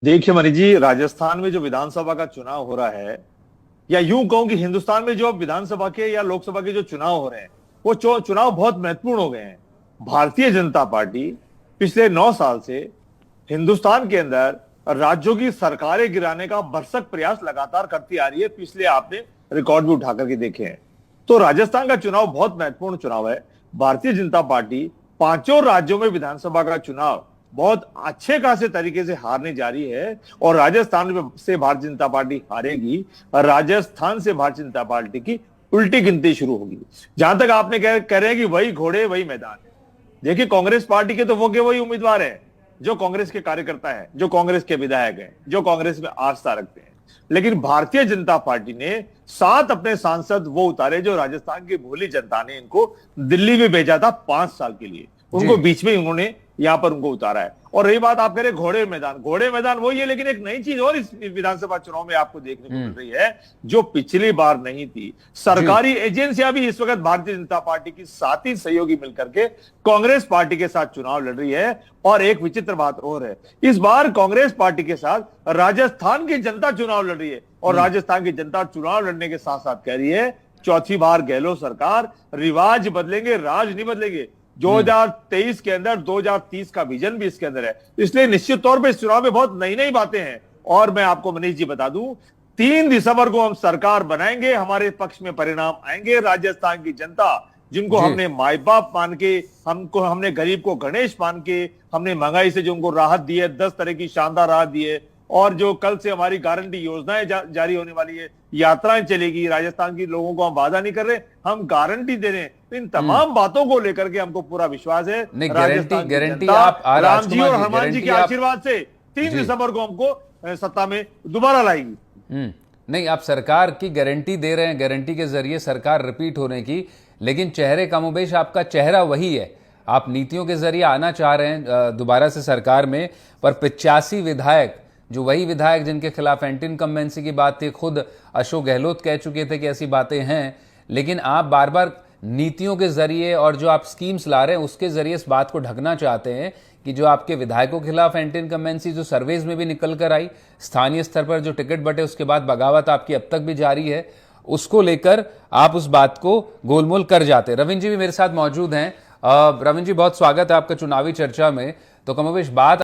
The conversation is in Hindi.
देखिए मनीष जी, राजस्थान में जो विधानसभा का चुनाव हो रहा है, या यूं कहूं कि हिंदुस्तान में जो विधानसभा के या लोकसभा के जो चुनाव हो रहे हैं, वो चुनाव बहुत महत्वपूर्ण हो गए हैं। भारतीय जनता पार्टी पिछले 9 साल से हिंदुस्तान के अंदर राज्यों की सरकारें गिराने का भरसक प्रयास लगातार करती आ रही है। पिछले आपने रिकॉर्ड भी उठा करके देखे हैं। तो राजस्थान का चुनाव बहुत महत्वपूर्ण चुनाव है। भारतीय जनता पार्टी पांचों राज्यों में विधानसभा का चुनाव बहुत अच्छे खासे तरीके से हारने जा रही है। और राजस्थान से भारतीय जनता पार्टी हारेगी और राजस्थान से भारतीय जनता पार्टी की उल्टी गिनती शुरू होगी। जहां तक आपने कह रहे हैं कि वही घोड़े वही मैदान। देखिए, कांग्रेस पार्टी के तो वो के वही उम्मीदवार हैं जो कांग्रेस के कार्यकर्ता हैं, जो कांग्रेस के विधायक हैं, जो कांग्रेस में आस्था रखते हैं। लेकिन भारतीय जनता पार्टी ने 7 अपने सांसद वो उतारे जो राजस्थान की भोली जनता ने इनको दिल्ली में भेजा था 5 साल के लिए। जी। उनको बीच में उन्होंने यहां पर उनको उतारा है। और रही बात, आप कह रहे घोड़े मैदान वही है। लेकिन एक नई चीज और इस विधानसभा चुनाव में आपको देखने को मिल रही है, जो पिछली बार नहीं थी। सरकारी एजेंसियां भी इस वक्त भारतीय जनता पार्टी की साथी सहयोगी मिलकर के कांग्रेस पार्टी के साथ चुनाव लड़ रही है। और एक विचित्र बात और है, इस बार कांग्रेस पार्टी के साथ राजस्थान की जनता चुनाव लड़ रही है। और राजस्थान की जनता चुनाव लड़ने के साथ साथ कह रही है, चौथी बार गहलोत सरकार, रिवाज बदलेंगे, राज नहीं बदलेंगे। 2023 के अंदर 2030 का विजन भी इसके अंदर है। इसलिए निश्चित तौर पे इस चुनाव में बहुत नई नई बातें हैं। और मैं आपको मनीष जी बता दूं, 3 दिसंबर को हम सरकार बनाएंगे, हमारे पक्ष में परिणाम आएंगे। राजस्थान की जनता, जिनको हमने माई बाप मान के, हमने गरीब को गणेश मान के, हमने महंगाई से जो उनको राहत दी है, 10 तरह की शानदार राहत दी है। और जो कल से हमारी गारंटी योजनाएं जारी होने वाली है, यात्राएं चलेगी, राजस्थान के लोगों को हम वादा नहीं कर रहे, हम गारंटी दे रहे हैं। इन तमाम बातों को लेकर के हमको पूरा विश्वास है। नहीं, राजस्थान की गारंटी जनता आप राम जी राजकुमार और जी, हनुमान जी के गारंटी आप आशीर्वाद से 3 दिसंबर को हमको सत्ता में दोबारा लाएगी। नहीं, आप सरकार की गारंटी दे रहे हैं, गारंटी के जरिए सरकार रिपीट होने की, लेकिन चेहरे कमोबेश आपका चेहरा वही है। आप नीतियों के जरिए आना चाह रहे हैं दोबारा से सरकार में, पर 85 विधायक, जो वही विधायक जिनके खिलाफ एंटी इनकम्बेंसी की बात थी, खुद अशोक गहलोत कह चुके थे कि ऐसी बातें हैं, लेकिन आप बार बार नीतियों के जरिए और जो आप स्कीम्स ला रहे हैं उसके जरिए इस बात को ढकना चाहते हैं कि जो आपके विधायकों के खिलाफ एंटी इनकम्बेंसी जो सर्वेज में भी निकल कर आई, स्थानीय स्तर पर जो टिकट बटे उसके बाद बगावत आपकी अब तक भी जारी है, उसको लेकर आप उस बात को गोलमोल कर जाते हैं। रविंद्र जी भी मेरे साथ मौजूद हैं। रविंद्र जी, बहुत स्वागत है आपका चुनावी चर्चा में। तो कमोबेश बात